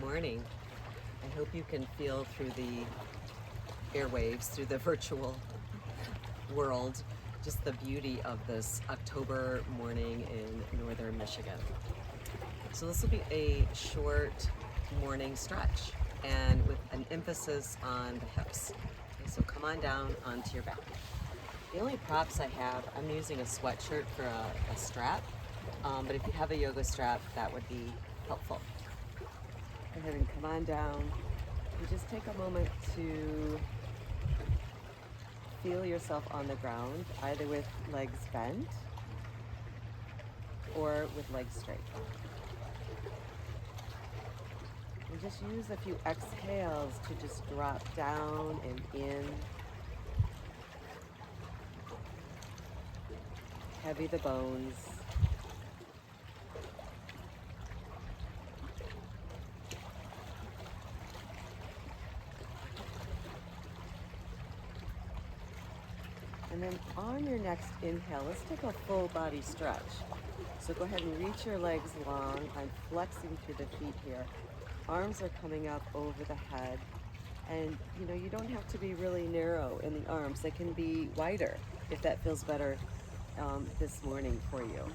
morning. I hope you can feel through the airwaves, through the virtual world, just the beauty of this October morning in northern Michigan. So this will be a short morning stretch and with an emphasis on the hips. Okay, so come on down onto your back. The only props I have, I'm using a sweatshirt for a strap, but if you have a yoga strap, that would be helpful. Go ahead and come on down. You just take a moment to feel yourself on the ground, either with legs bent or with legs straight. And just use a few exhales to just drop down and in. Heavy the bones. And then on your next inhale, let's take a full body stretch. So go ahead and reach your legs long. I'm flexing through the feet here. Arms are coming up over the head. And you don't have to be really narrow in the arms. They can be wider if that feels better this morning for you.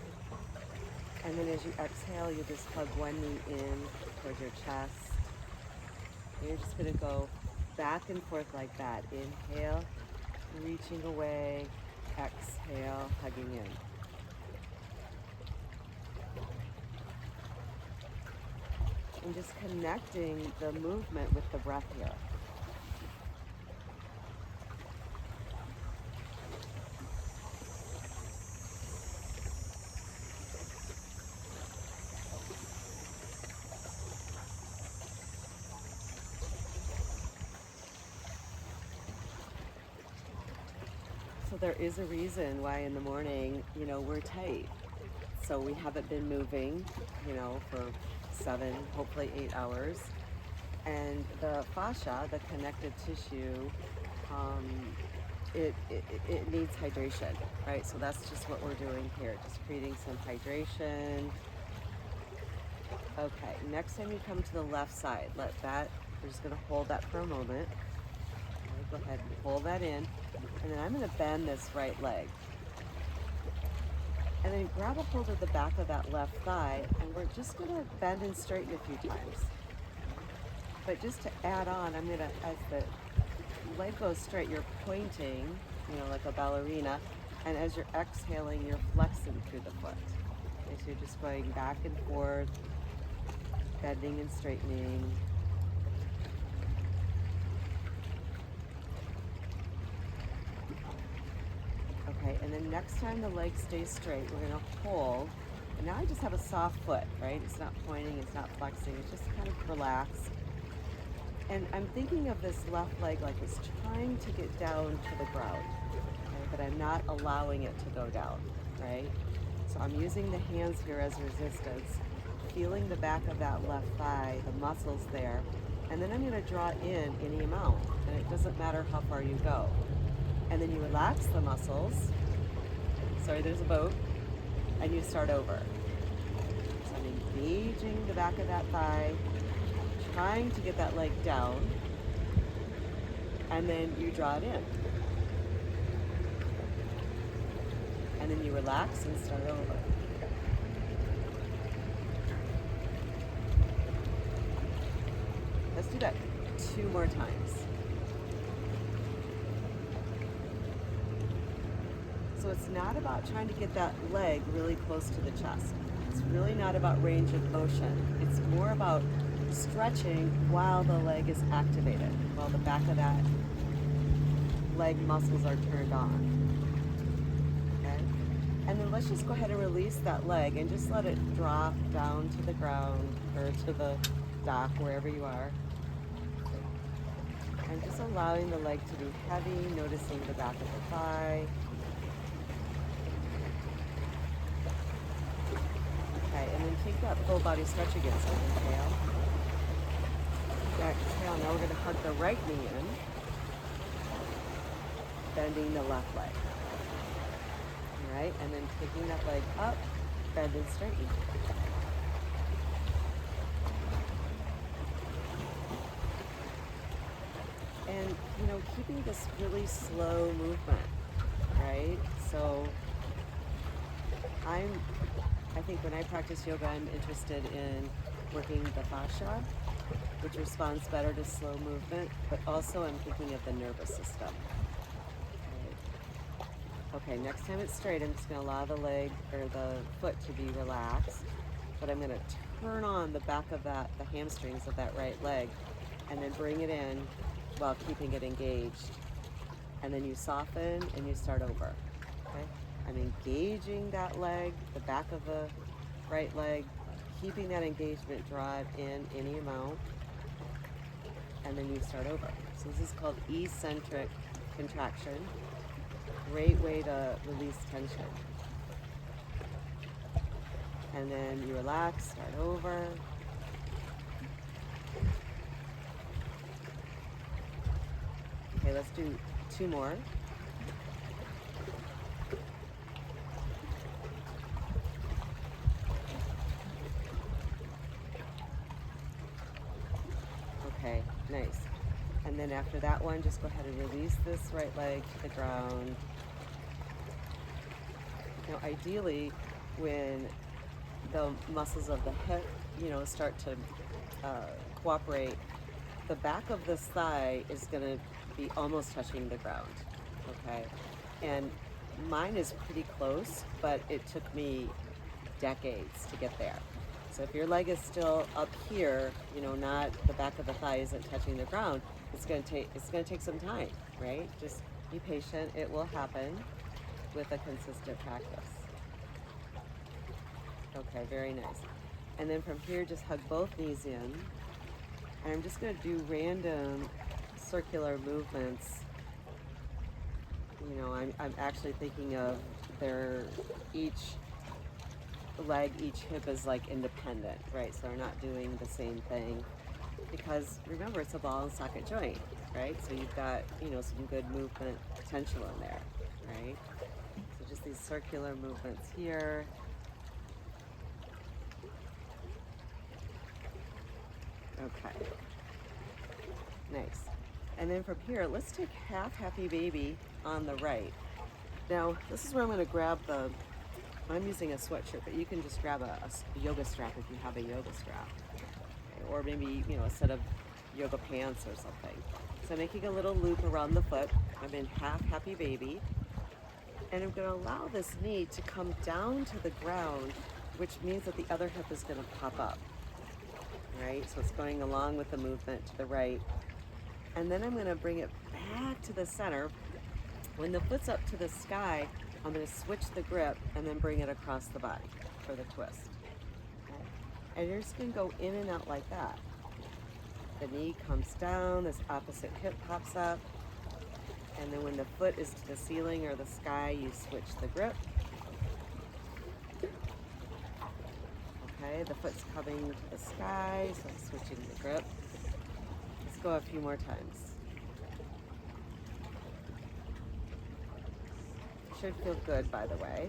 And then as you exhale, you just hug one knee in towards your chest. And you're just going to go back and forth like that. Inhale, reaching away. Exhale, hugging in. And just connecting the movement with the breath here. So there is a reason why in the morning, we're tight. So we haven't been moving, for 7, hopefully 8 hours. And the fascia, the connective tissue, it needs hydration, right? So that's just what we're doing here, just creating some hydration. Okay, next time you come to the left side, we're just gonna hold that for a moment. Go ahead and pull that in. And then I'm going to bend this right leg. And then grab a hold of the back of that left thigh, and we're just going to bend and straighten a few times. But just to add on, I'm going to, as the leg goes straight, you're pointing, like a ballerina. And as you're exhaling, you're flexing through the foot. Okay, so you're just going back and forth, bending and straightening. Okay, and then next time the leg stays straight, we're going to hold. And now I just have a soft foot, right? It's not pointing, it's not flexing, it's just kind of relaxed. And I'm thinking of this left leg like it's trying to get down to the ground, okay? But I'm not allowing it to go down, right? So I'm using the hands here as resistance, feeling the back of that left thigh, the muscles there. And then I'm going to draw in any amount, and it doesn't matter how far you go. And then you relax the muscles. Sorry, there's a boat. And you start over. So I'm engaging the back of that thigh, trying to get that leg down. And then you draw it in. And then you relax and start over. Let's do that 2 more times. So it's not about trying to get that leg really close to the chest. It's really not about range of motion. It's more about stretching while the leg is activated, while the back of that leg muscles are turned on. Okay? And then let's just go ahead and release that leg and just let it drop down to the ground or to the dock, wherever you are. And just allowing the leg to be heavy, noticing the back of the thigh. And then take that full body stretch again. So inhale. Exhale. Now we're going to hug the right knee in, bending the left leg. All right, and then taking that leg up, bend and straighten. keeping this really slow movement, right? So I'm, I think when I practice yoga, I'm interested in working the fascia, which responds better to slow movement, but also I'm thinking of the nervous system. Okay, next time it's straight, I'm just going to allow the leg or the foot to be relaxed, but I'm going to turn on the back of that, the hamstrings of that right leg, and then bring it in while keeping it engaged. And then you soften and you start over. Okay? I'm engaging that leg, the back of the right leg, keeping that engagement, draw it in any amount, and then you start over. So this is called eccentric contraction. Great way to release tension. And then you relax, start over. Okay, let's do 2 more. Okay, nice. And then after that one, just go ahead and release this right leg to the ground. Now, ideally, when the muscles of the hip, start to cooperate, the back of this thigh is going to be almost touching the ground, okay? And mine is pretty close, but it took me decades to get there. So if your leg is still up here, not the back of the thigh isn't touching the ground, it's going to take some time, right? Just be patient. It will happen with a consistent practice. Okay, very nice. And then from here, just hug both knees in. And I'm just going to do random circular movements. I'm actually thinking of each leg, each hip is like independent, right? So they're not doing the same thing. Because remember, it's a ball and socket joint, right? So you've got, some good movement potential in there, right? So just these circular movements here. Okay. Nice. And then from here, let's take half happy baby on the right. Now, this is where I'm going to grab I'm using a sweatshirt, but you can just grab a yoga strap if you have a yoga strap. Okay, or maybe, a set of yoga pants or something. So I'm making a little loop around the foot. I'm in half happy baby. And I'm going to allow this knee to come down to the ground, which means that the other hip is going to pop up. Right? So it's going along with the movement to the right. And then I'm going to bring it back to the center. When the foot's up to the sky, I'm going to switch the grip and then bring it across the body for the twist. Okay? And you're just going to go in and out like that. The knee comes down, this opposite hip pops up. And then when the foot is to the ceiling or the sky, you switch the grip. Okay, the foot's coming to the sky, so I'm switching the grip. Let's go a few more times. Should feel good, by the way.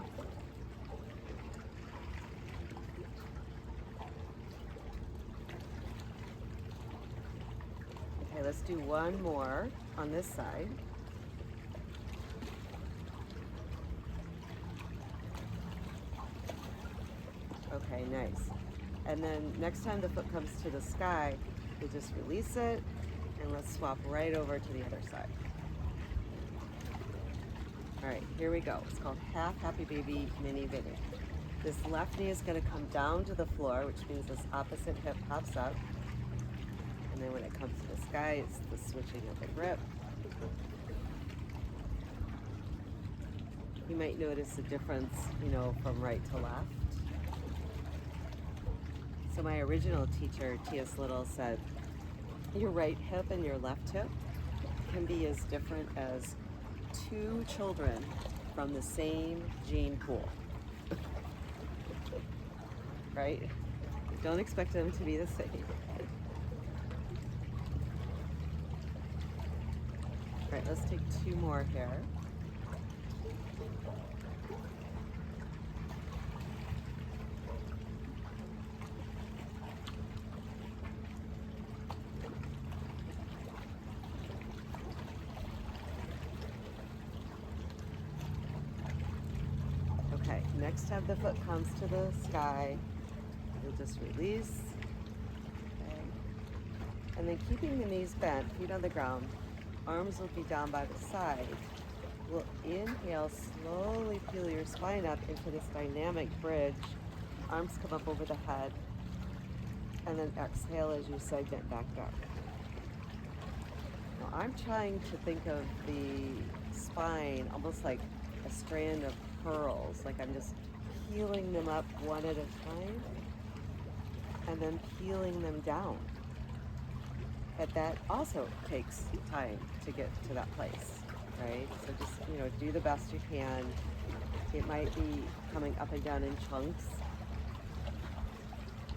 Okay, let's do one more on this side. Okay, nice. And then next time the foot comes to the sky, you just release it, and let's swap right over to the other side. All right, here we go. It's called half happy baby mini Vinny. This left knee is going to come down to the floor, which means this opposite hip pops up. And then when it comes to the sky, it's the switching of the grip. You might notice a difference, from right to left. So my original teacher, T.S. Little, said, your right hip and your left hip can be as different as 2 children from the same gene pool. Right? Don't expect them to be the same. All right, let's take 2 more here. next time the foot comes to the sky, you'll just release. Okay. And then keeping the knees bent, feet on the ground, arms will be down by the side. We'll inhale, slowly peel your spine up into this dynamic bridge. Arms come up over the head. And then exhale as you segment back down. Now I'm trying to think of the spine almost like a strand of pearls. Like I'm just peeling them up one at a time and then peeling them down. But that also takes time to get to that place, right? So just, do the best you can. It might be coming up and down in chunks.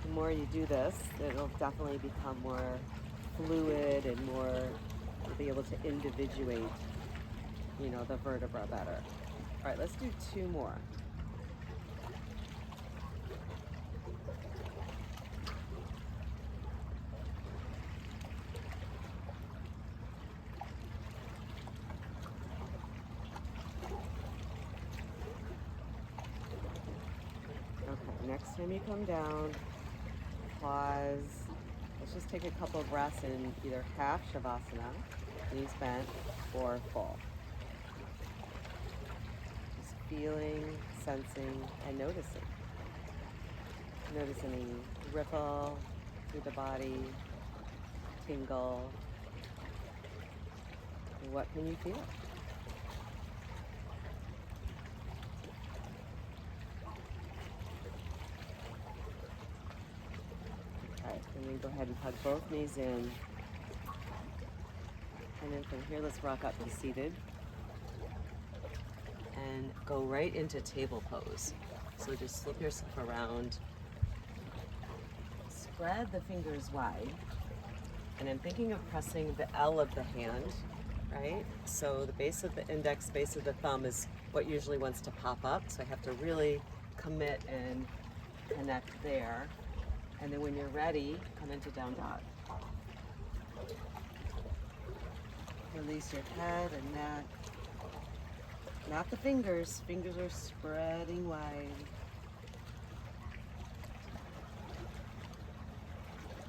The more you do this, it'll definitely become more fluid and more, you'll be able to individuate, the vertebra better. All right, let's do 2 more. Okay, next time you come down, pause. Let's just take a couple of breaths in either half Shavasana, knees bent, or full. Just feeling, sensing, and noticing. Notice any ripple through the body, tingle. What can you feel? And then go ahead and hug both knees in. And then from here, let's rock up to seated. And go right into table pose. So just slip yourself around. Spread the fingers wide. And I'm thinking of pressing the L of the hand, right? So the base of the index, base of the thumb is what usually wants to pop up. So I have to really commit and connect there. And then when you're ready, come into down dog. Release your head and neck. Not the fingers. Fingers are spreading wide.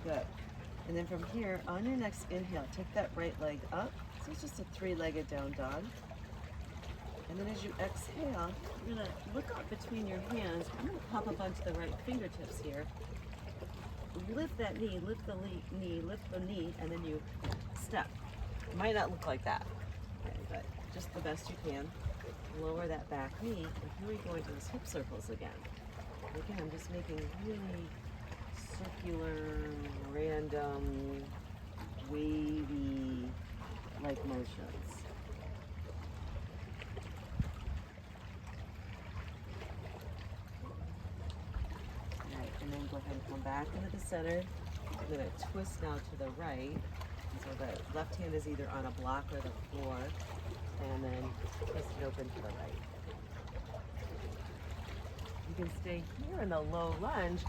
Good. And then from here, on your next inhale, take that right leg up. So it's just a 3-legged down dog. And then as you exhale, you're gonna look up between your hands. I'm gonna pop up onto the right fingertips here. Lift that knee, lift the knee, and then you step. It might not look like that, okay, but just the best you can. Lower that back knee, and here we go into those hip circles again. Again, I'm just making really circular, random, wavy, like motions. And then go ahead and come back into the center. I'm going to twist now to the right. So the left hand is either on a block or the floor. And then twist it open to the right. You can stay here in a low lunge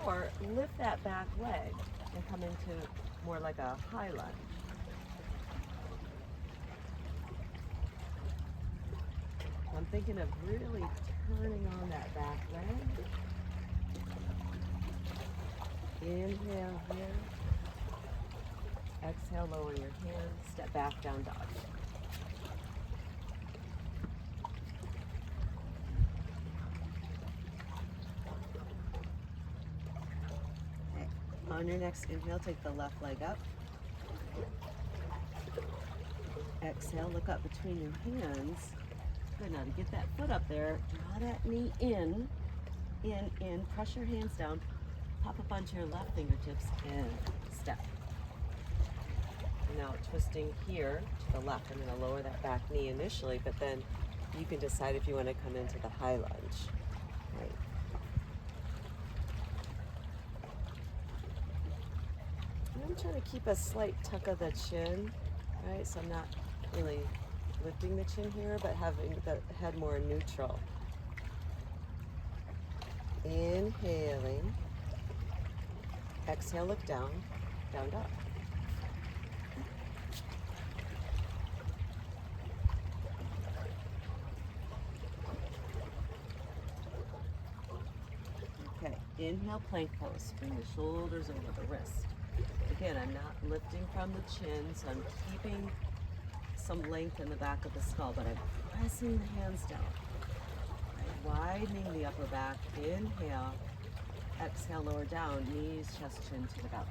or lift that back leg and come into more like a high lunge. I'm thinking of really turning on that back leg. Inhale here. Exhale, lower your hands. Step back, down dog. Okay. On your next inhale, take the left leg up. Exhale, look up between your hands. Good, now to get that foot up there, draw that knee in, press your hands down. Pop up onto your left fingertips and step. Now twisting here to the left. I'm going to lower that back knee initially, but then you can decide if you want to come into the high lunge. Right. And I'm trying to keep a slight tuck of the chin, right? So I'm not really lifting the chin here, but having the head more neutral. Inhaling. Exhale, look down, down dog. Inhale, plank pose. Bring the shoulders over the wrist. Again, I'm not lifting from the chin, so I'm keeping some length in the back of the skull, but I'm pressing the hands down. Right? Widening the upper back. Inhale. Exhale, lower down. Knees, chest, chin to the belly.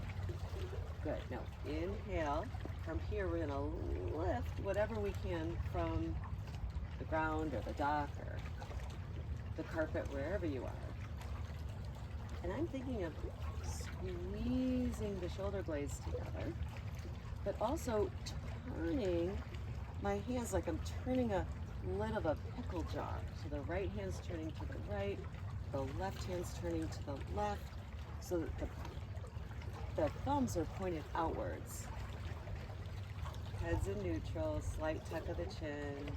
Good. Now, inhale. From here, we're going to lift whatever we can from the ground or the dock or the carpet, wherever you are. And I'm thinking of squeezing the shoulder blades together, but also turning my hands like I'm turning a lid of a pickle jar. So the right hand's turning to the right, the left hand's turning to the left, so that the thumbs are pointed outwards. Head's in neutral, slight tuck of the chin.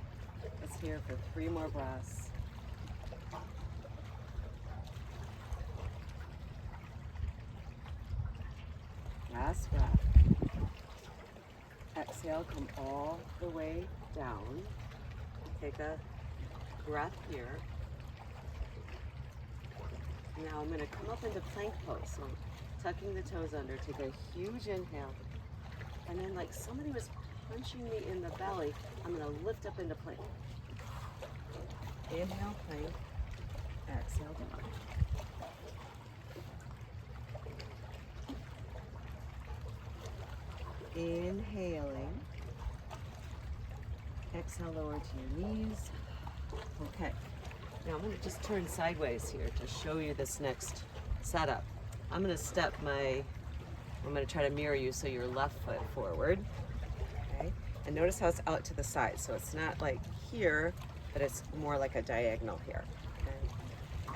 Let's here for 3 more breaths. Last breath. Exhale, come all the way down. Take a breath here. Now I'm going to come up into plank pose. So tucking the toes under, take a huge inhale. And then like somebody was punching me in the belly, I'm going to lift up into plank. Inhale, plank. Exhale, down. Inhaling. Exhale, lower to your knees. Okay. Now I'm going to just turn sideways here to show you this next setup. I'm going to try to mirror you so your left foot forward. Okay. And notice how it's out to the side. So it's not like here, but it's more like a diagonal here. Okay.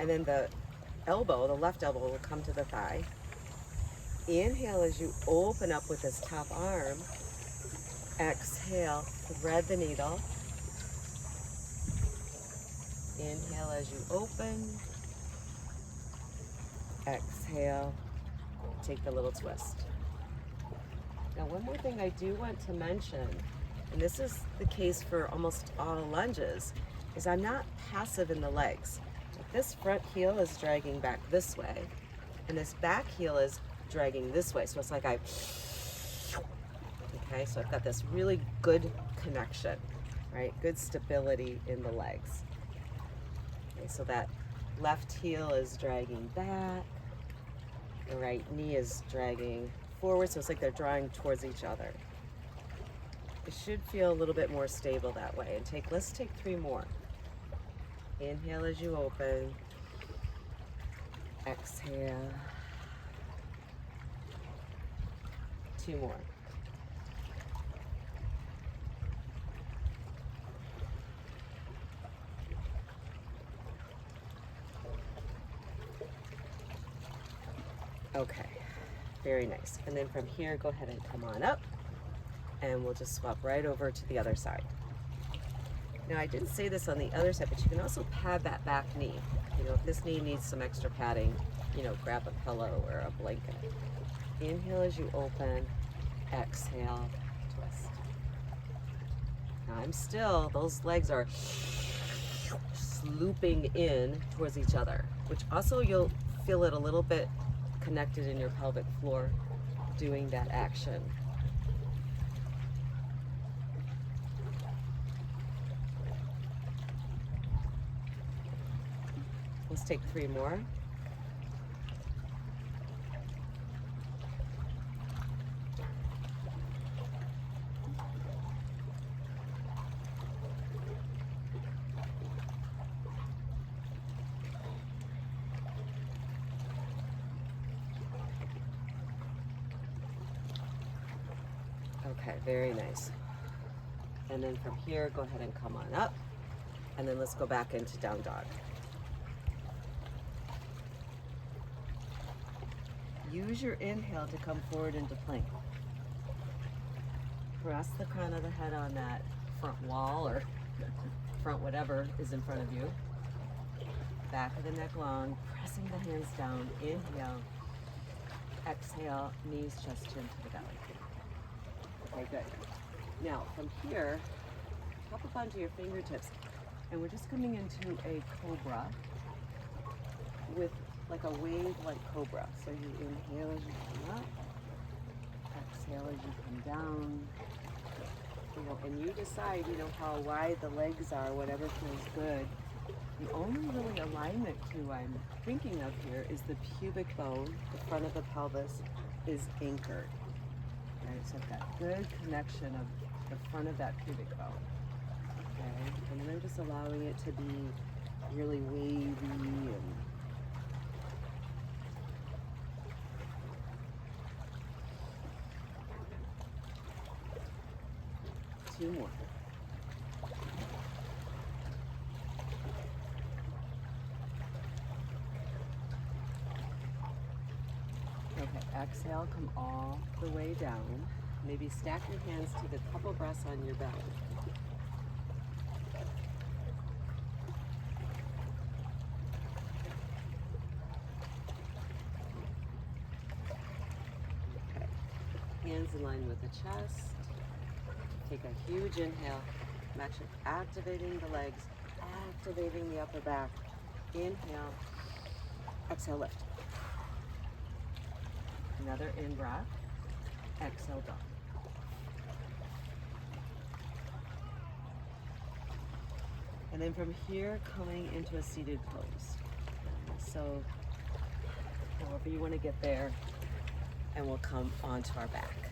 And then the left elbow will come to the thigh. Inhale as you open up with this top arm. Exhale, thread the needle. Inhale as you open. Exhale, take the little twist. Now, one more thing I do want to mention, and this is the case for almost all lunges, is I'm not passive in the legs. This front heel is dragging back this way, and this back heel is dragging this way. So it's like okay, so I've got this really good connection, right? Good stability in the legs. Okay, so that left heel is dragging back, the right knee is dragging forward, so it's like they're drawing towards each other. It should feel a little bit more stable that way. And let's take 3 more. Inhale as you open. Exhale. 2 more. Okay, very nice. And then from here, go ahead and come on up, and we'll just swap right over to the other side. Now, I didn't say this on the other side, but you can also pad that back knee. You know, if this knee needs some extra padding, you know, grab a pillow or a blanket. Inhale as you open, exhale, twist. Now those legs are looping in towards each other, which also you'll feel it a little bit connected in your pelvic floor doing that action. Let's take 3 more. Okay, very nice. And then from here, go ahead and come on up. And then let's go back into down dog. Use your inhale to come forward into plank. Press the crown of the head on that front wall or front whatever is in front of you. Back of the neck long, pressing the hands down. Inhale. Exhale, knees, chest, chin to the belly. Okay, good. Now, from here, hop up onto your fingertips, and we're just coming into a cobra with like a wave, like cobra. So you inhale as you come up, exhale as you come down. And you decide, how wide the legs are, whatever feels good. The only really alignment too I'm thinking of here is the pubic bone, the front of the pelvis, is anchored. Right, so I've got good connection of the front of that pubic bone. Okay, and then I'm just allowing it to be really wavy and two more. Okay, exhale, come all the way down. Maybe stack your hands to the couple breaths on your belly. Okay, hands in line with the chest. Take a huge inhale. Imagine activating the legs, activating the upper back. Inhale, exhale, lift. Another in-breath, exhale, down. And then from here, coming into a seated pose. So, however you want to get there, and we'll come onto our back.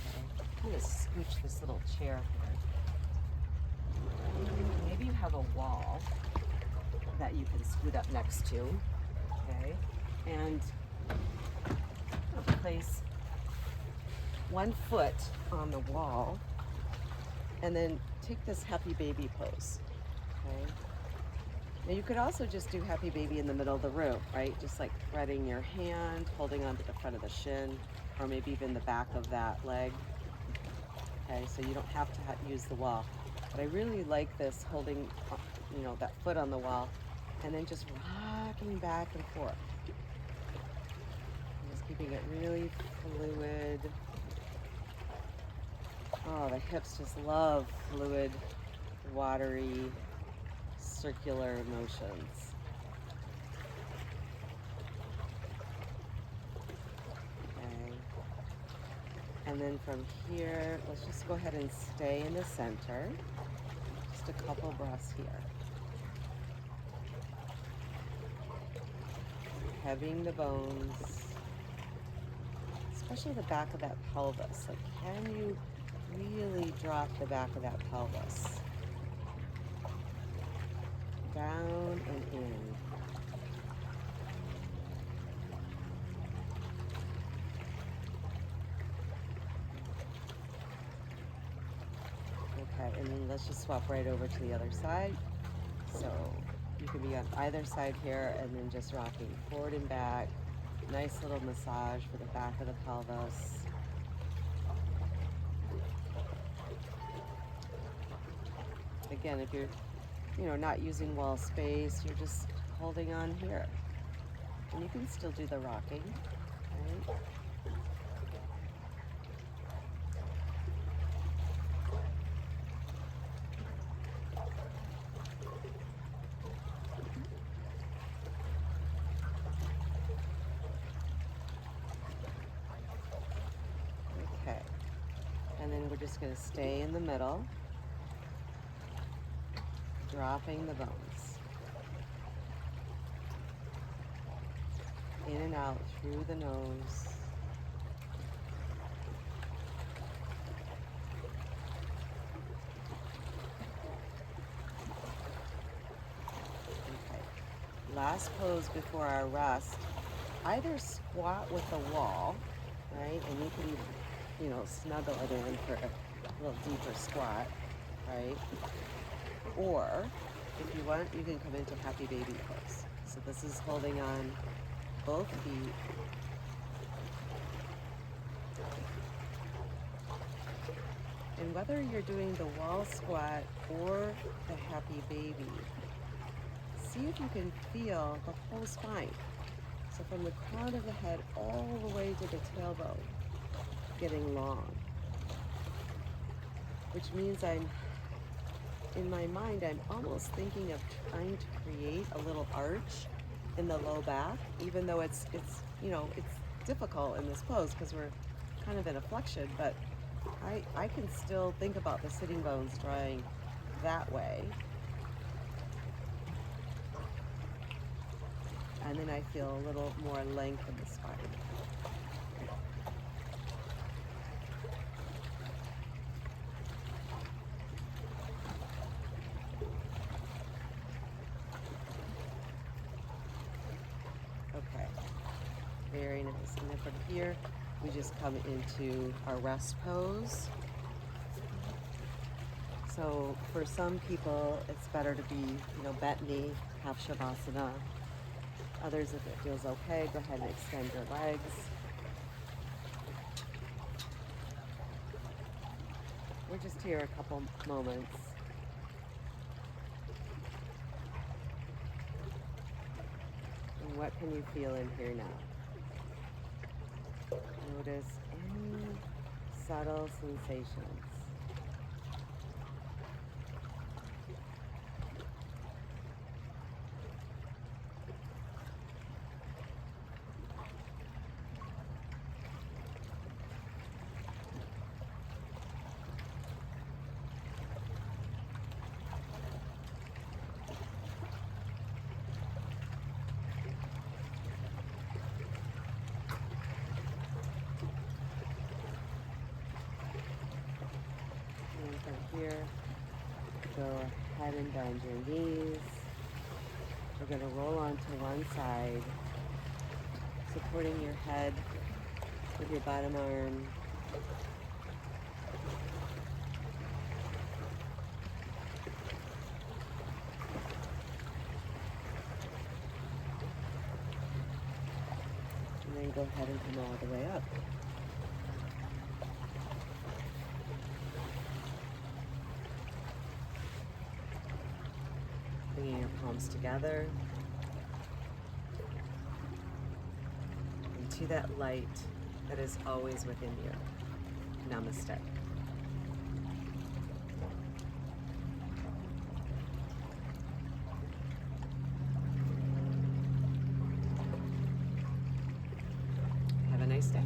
Okay. I'm going to scooch this little chair here. Maybe you have a wall that you can scoot up next to, okay? And place one foot on the wall and then take this happy baby pose, okay? Now you could also just do happy baby in the middle of the room, right? Just like threading your hand, holding onto the front of the shin, or maybe even the back of that leg, okay? So you don't have to use the wall. But I really like this holding, that foot on the wall and then just rocking back and forth. Keeping it really fluid. Oh, the hips just love fluid, watery, circular motions. Okay. And then from here, let's just go ahead and stay in the center. Just a couple breaths here. Heaving the bones. Especially the back of that pelvis. Like, can you really drop the back of that pelvis? Down and in. Okay, and then let's just swap right over to the other side. So you can be on either side here and then just rocking forward and back. Nice little massage for the back of the pelvis. Again, if you're, not using wall space, you're just holding on here. And you can still do the rocking, right? Just going to stay in the middle, dropping the bones. In and out through the nose. Okay. Last pose before our rest. Either squat with the wall, right? And you can snuggle it in for a little deeper squat, right? Or, if you want, you can come into happy baby pose. So this is holding on both feet. And whether you're doing the wall squat or the happy baby, see if you can feel the whole spine. So from the crown of the head all the way to the tailbone, getting long, which means in my mind, I'm almost thinking of trying to create a little arch in the low back, even though it's it's difficult in this pose because we're kind of in a flexion, but I can still think about the sitting bones drawing that way. And then I feel a little more length in the spine. Okay, very nice. And then from here, we just come into our rest pose. So for some people, it's better to be, bent knee, half shavasana. Others, if it feels okay, go ahead and extend your legs. We're just here a couple moments. And what can you feel in here now? Notice any subtle sensations. Here, go ahead and bend your knees. We're going to roll onto one side, supporting your head with your bottom arm. And then go ahead and come all the way up. Bringing your palms together into that light that is always within you. Namaste. Have a nice day.